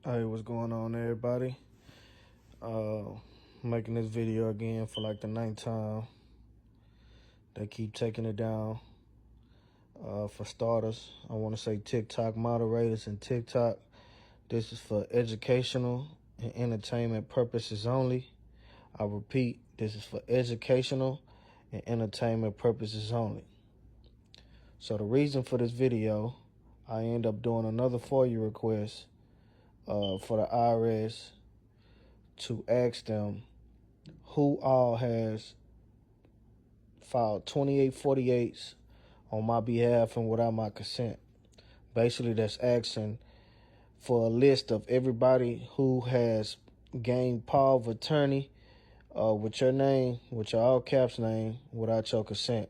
Hey, what's going on, everybody? Making this video again for like the ninth time. They keep taking it down. For starters, I want to say TikTok moderators and TikTok. This is for educational and entertainment purposes only. I repeat, this is for educational and entertainment purposes only. So the reason for this video, I end up doing another FOIA request for the IRS to ask them who all has filed 2848s on my behalf and without my consent. Basically, that's asking for a list of everybody who has gained power of attorney with your name, with your all caps name, without your consent.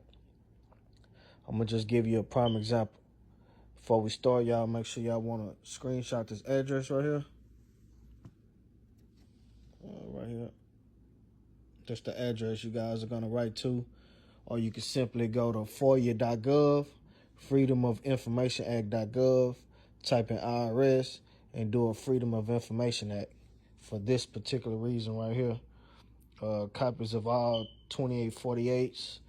I'm going to just give you a prime example. Before we start, y'all, make sure y'all want to screenshot this address right here. Right here. That's the address you guys are going to write to. Or you can simply go to FOIA.gov, freedomofinformationact.gov, type in IRS, and do a Freedom of Information Act. For this particular reason right here, copies of all 2848s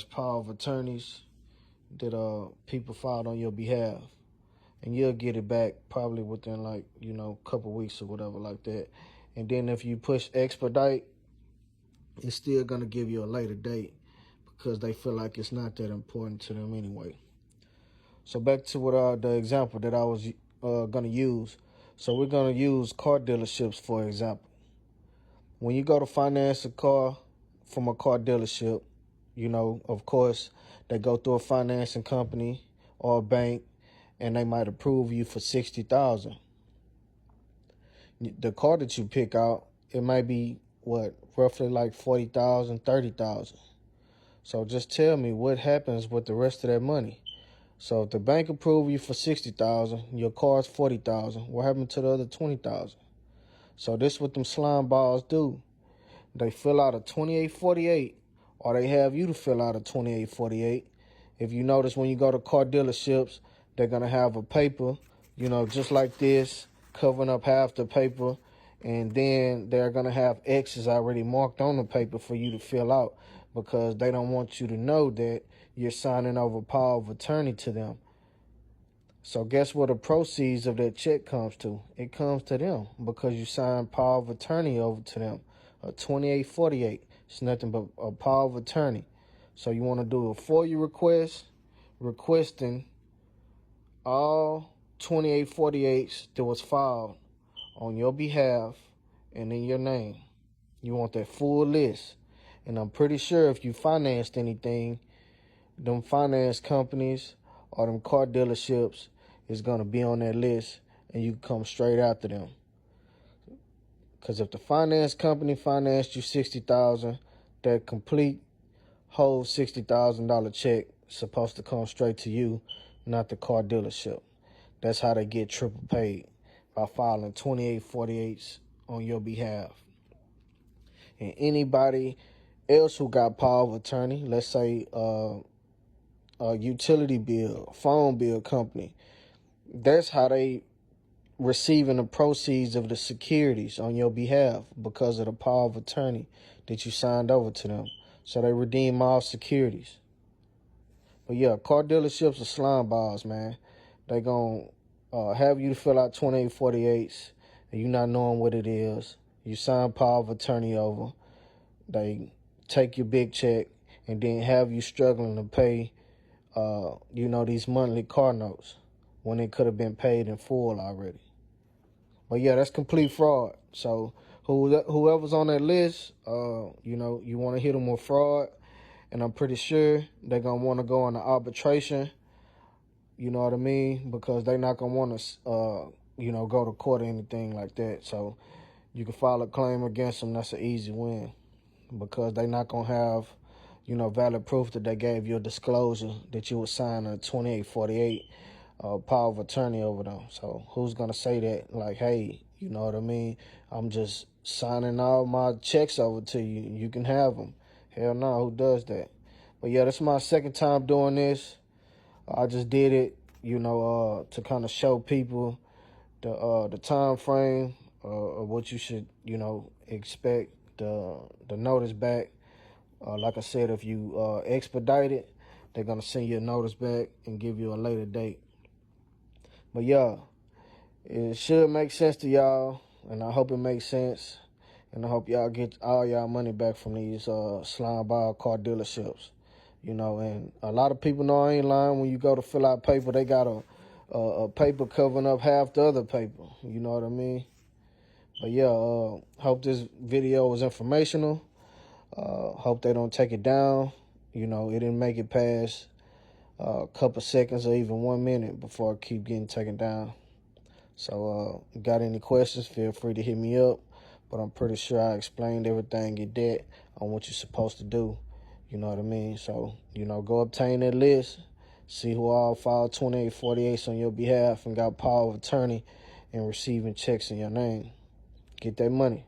/ power of attorneys that people filed on your behalf. And you'll get it back probably within a couple weeks or whatever like that. And then if you push expedite, it's still going to give you a later date because they feel like it's not that important to them anyway. So back to what the example that I was going to use. So we're going to use car dealerships, for example. When you go to finance a car from a car dealership, of course, they go through a financing company or a bank, and they might approve you for $60,000. The car that you pick out, it might be roughly like $40,000, $30,000. So just tell me what happens with the rest of that money. So if the bank approve you for $60,000, your car's $40,000. What happened to the other $20,000? So this is what them slime balls do. They fill out a 2848, or they have you to fill out a 2848. If you notice, when you go to car dealerships, they're gonna have a paper, just like this, covering up half the paper, and then they're gonna have X's already marked on the paper for you to fill out, because they don't want you to know that you're signing over power of attorney to them. So guess what the proceeds of that check comes to? It comes to them because you signed power of attorney over to them. A 2848. It's nothing but a power of attorney. So you want to do a FOIA request, requesting all 2848s that was filed on your behalf and in your name. You want that full list. And I'm pretty sure if you financed anything, them finance companies or them car dealerships is going to be on that list, and you can come straight after them. Because if the finance company financed you $60,000, that complete whole $60,000 check is supposed to come straight to you, not the car dealership. That's how they get triple paid, by filing 2848s on your behalf. And anybody else who got power of attorney, let's say a utility bill, phone bill company, that's how they receiving the proceeds of the securities on your behalf, because of the power of attorney that you signed over to them. So they redeem all securities. But yeah, car dealerships are slime balls, man. They gonna have you to fill out 2848s, and you not knowing what it is. You sign power of attorney over. They take your big check and then have you struggling to pay, these monthly car notes when it could have been paid in full already. But yeah, that's complete fraud. So whoever's on that list, you want to hit them with fraud. And I'm pretty sure they're going to want to go into arbitration. You know what I mean? Because they're not going to want to, go to court or anything like that. So you can file a claim against them. That's an easy win. Because they're not going to have, valid proof that they gave you a disclosure that you would sign a 2848 power of attorney over them. So who's going to say that? Like, hey, you know what I mean? I'm just signing all my checks over to you. You can have them. Hell no, who does that? But yeah, this is my second time doing this. I just did it, to kind of show people the time frame of what you should, expect the notice back. Like I said, if you expedite it, they're gonna send you a notice back and give you a later date. But yeah, it should make sense to y'all, and I hope it makes sense. And I hope y'all get all y'all money back from these slime ball car dealerships. And a lot of people know I ain't lying. When you go to fill out paper, they got a paper covering up half the other paper. You know what I mean? But yeah, hope this video was informational. Hope they don't take it down. It didn't make it past a couple seconds or even 1 minute before it keep getting taken down. So, got any questions, feel free to hit me up. But I'm pretty sure I explained everything in depth on what you're supposed to do. You know what I mean? So, go obtain that list. See who all filed 2848s on your behalf and got power of attorney and receiving checks in your name. Get that money.